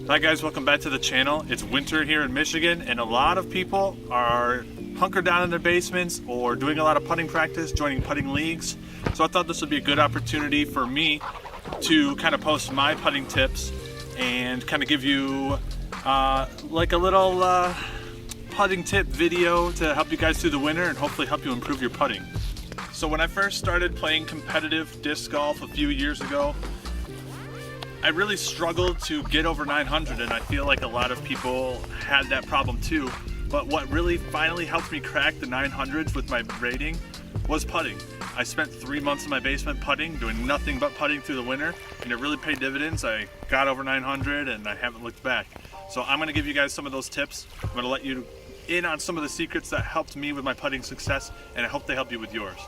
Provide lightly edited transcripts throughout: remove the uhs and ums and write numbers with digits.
Hi guys, welcome back to the channel. It's winter here in Michigan and a lot of people are hunkered down in their basements or doing a lot of putting practice, joining putting leagues. So I thought this would be a good opportunity for me to kind of post my putting tips and kind of give you like a little putting tip video to help you guys through the winter and hopefully help you improve your putting. So when I first started playing competitive disc golf a few years ago, I really struggled to get over 900, and I feel like a lot of people had that problem too. But what really finally helped me crack the 900s with my rating was putting. I spent 3 months in my basement putting, doing nothing but putting through the winter, and it really paid dividends. I got over 900 and I haven't looked back. So I'm gonna give you guys some of those tips. I'm gonna let you in on some of the secrets that helped me with my putting success, and I hope they help you with yours.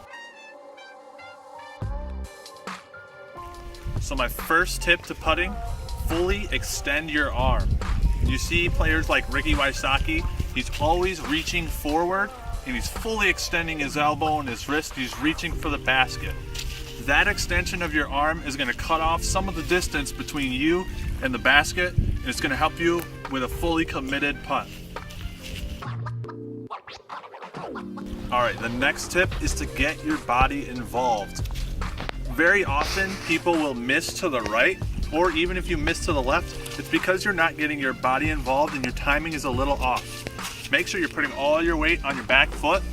So my first tip to putting, fully extend your arm. You see players like Ricky Wysocki, he's always reaching forward and he's fully extending his elbow and his wrist, he's reaching for the basket. That extension of your arm is gonna cut off some of the distance between you and the basket, and it's gonna help you with a fully committed putt. All right, the next tip is to get your body involved. Very often people will miss to the right, or even if you miss to the left, it's because you're not getting your body involved and your timing is a little off. Make sure you're putting all your weight on your back foot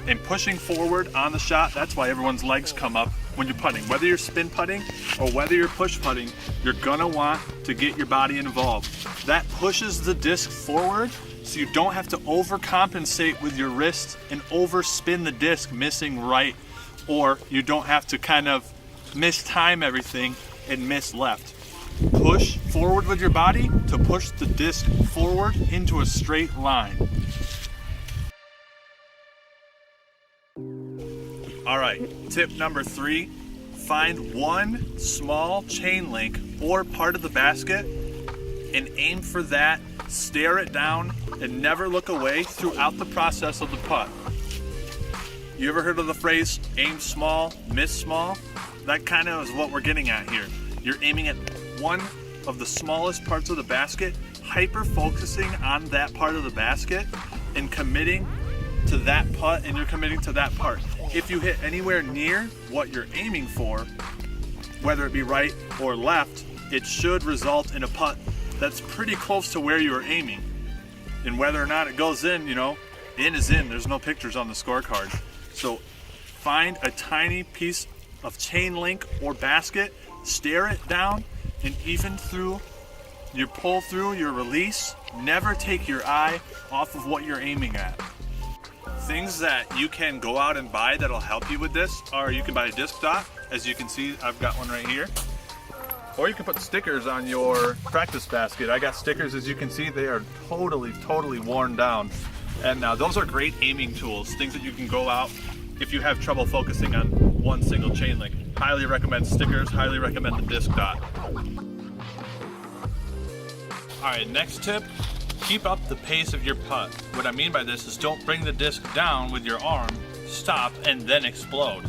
and pushing forward on the shot. That's why everyone's legs come up when you're putting. Whether you're spin putting or whether you're push putting, you're gonna want to get your body involved. That pushes the disc forward so you don't have to overcompensate with your wrist and overspin the disc missing right, or you don't have to kind of mistime everything and miss left. Push forward with your body to push the disc forward into a straight line. All right, tip number 3, find one small chain link or part of the basket and aim for that, stare it down, and never look away throughout the process of the putt. You ever heard of the phrase, aim small, miss small? That kind of is what we're getting at here. You're aiming at one of the smallest parts of the basket, hyper-focusing on that part of the basket and committing to that putt, and you're committing to that part. If you hit anywhere near what you're aiming for, whether it be right or left, it should result in a putt that's pretty close to where you were aiming. And whether or not it goes in, you know, in is in. There's no pictures on the scorecard. So find a tiny piece of chain link or basket, stare it down, and even through your pull through, your release, never take your eye off of what you're aiming at. Things that you can go out and buy that'll help you with this are, you can buy a disc dot. As you can see, I've got one right here. Or you can put stickers on your practice basket. I got stickers, as you can see, they are totally worn down. And those are great aiming tools, things that you can go out if you have trouble focusing on one single chain link. Highly recommend stickers, highly recommend the disc dot. All right, next tip, keep up the pace of your putt. What I mean by this is don't bring the disc down with your arm, stop, and then explode.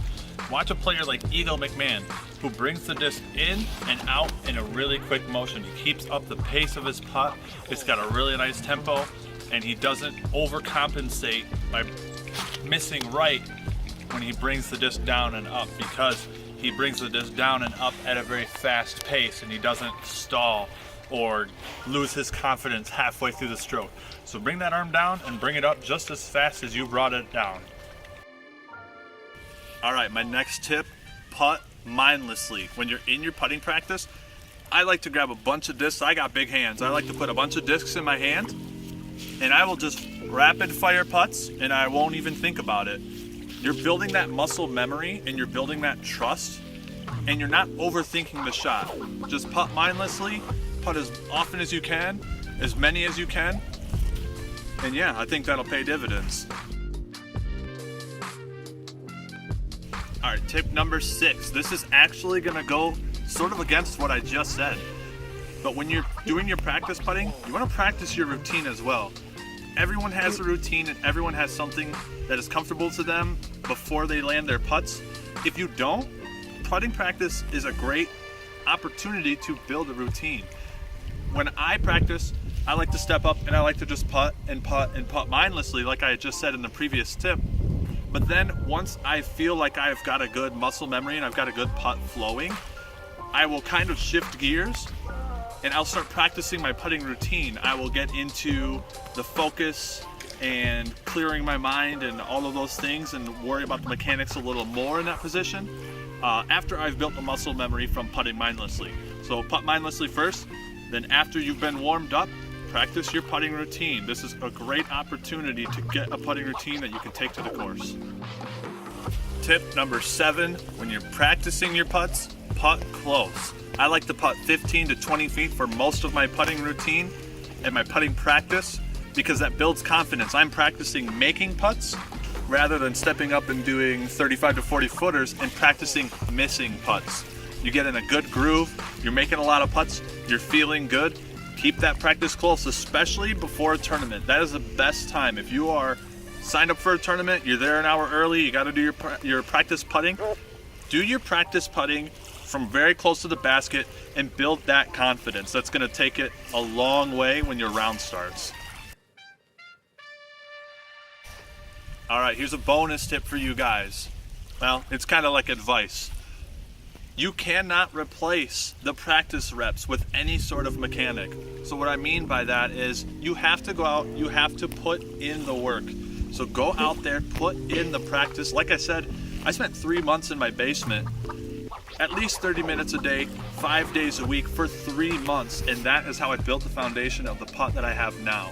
Watch a player like Eagle McMahon, who brings the disc in and out in a really quick motion. He keeps up the pace of his putt. It's got a really nice tempo, and he doesn't overcompensate by missing right when he brings the disc down and up, because he brings the disc down and up at a very fast pace and he doesn't stall or lose his confidence halfway through the stroke. So bring that arm down and bring it up just as fast as you brought it down. All right, my next tip, putt mindlessly. When you're in your putting practice, I like to grab a bunch of discs. I got big hands. I like to put a bunch of discs in my hand and I will just rapid fire putts and I won't even think about it. You're building that muscle memory and you're building that trust, and you're not overthinking the shot. Just putt mindlessly, putt as often as you can, as many as you can, and yeah, I think that'll pay dividends. All right, tip number 6. This is actually gonna go sort of against what I just said, but when you're doing your practice putting, you wanna practice your routine as well. Everyone has a routine and everyone has something that is comfortable to them before they land their putts. If you don't, putting practice is a great opportunity to build a routine. when I practice, I like to step up and I like to just putt and putt and putt mindlessly, like I just said in the previous tip. But then once I feel like I've got a good muscle memory and I've got a good putt flowing, I will kind of shift gears and I'll start practicing my putting routine. I will get into the focus and clearing my mind and all of those things and worry about the mechanics a little more in that position after I've built the muscle memory from putting mindlessly. So putt mindlessly first, then after you've been warmed up, practice your putting routine. This is a great opportunity to get a putting routine that you can take to the course. Tip number 7, when you're practicing your putts, putt close. I like to putt 15 to 20 feet for most of my putting routine and my putting practice because that builds confidence. I'm practicing making putts rather than stepping up and doing 35 to 40 footers and practicing missing putts. You get in a good groove, you're making a lot of putts, you're feeling good. Keep that practice close, especially before a tournament. That is the best time. If you are signed up for a tournament, you're there an hour early, you got to do your practice putting. Do your practice putting from very close to the basket and build that confidence. That's going to take it a long way when your round starts. All right, here's a bonus tip for you guys. Well, it's kind of like advice. You cannot replace the practice reps with any sort of mechanic. So what I mean by that is you have to go out, you have to put in the work. So go out there, put in the practice. Like I said, I spent 3 months in my basement, at least 30 minutes a day, 5 days a week for 3 months. And that is how I built the foundation of the putt that I have now.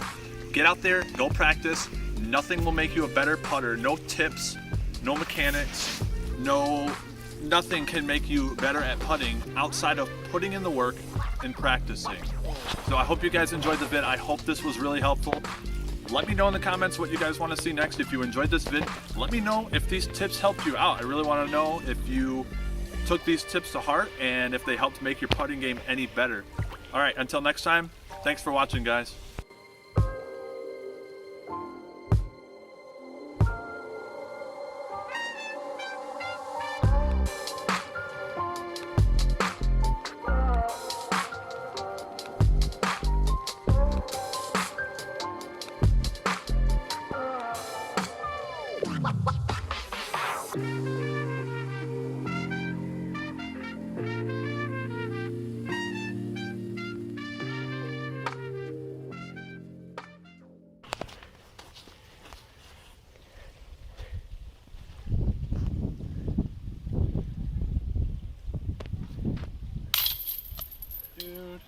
Get out there, go practice. Nothing will make you a better putter. No tips, no mechanics, nothing can make you better at putting outside of putting in the work and practicing. So I hope you guys enjoyed the vid. I hope this was really helpful. Let me know in the comments what you guys want to see next. If you enjoyed this vid, let me know if these tips helped you out. I really want to know if you took these tips to heart and if they helped make your putting game any better. All right, until next time, thanks for watching, guys. Dude.